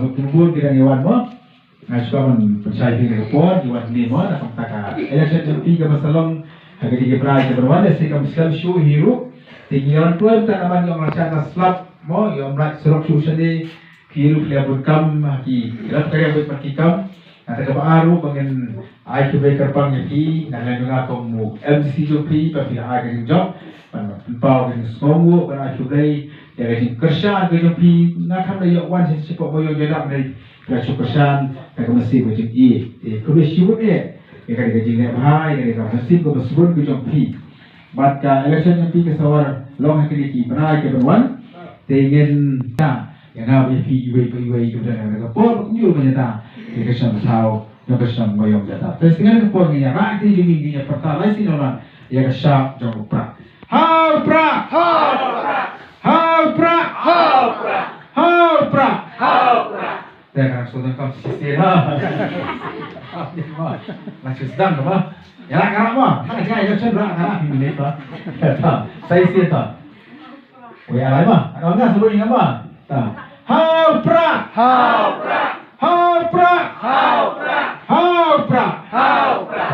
kumpul kita Iwan mo. Suka man percaya diri report Iwan ni mo na pagtaka. Election MP ka masalong hagadi ke prai ke berwala sikam Islam show hero. Tinggian tuan tak naman yung rakyat slap mo yung black serok susah ni hero play burkam ki kirap kaya buat pakikam. Atau kebaru bangen ai ke baker pang yaki nangan nga ko MC jopi pa pila aga job pan pau ng songo para chugai ya gajin kershan ke jopi na kam na yo wan si po boyo jadam nei ka chukersan ka mesti ko jing ko be shibut e ka gajin ne bhai ka mesti ko besbun ke jopi bat ka election jopi ke sawar long hakili ki brai ke berwan tegen ta yang ngawi fi iwe itu dan ka por nyu menyata kesan tahu yang kesan boyong jata. Terus dengan kepornya rakyat ini pertalai sih orang yang kesap jauh pra. Hau pra, hau pra, hau pra, hau pra, hau pra, hau pra. Dengan sudah kau sisir lah. Masih sedang tu mah. Ya kerana mah, tak kaya macam berapa kerana ini tu. Saya sih tu. Oh ya lain mah. Kalau enggak sebut ingat mah. Hau pra, hau pra. Hau pra, hau pra, hau pra, hau pra.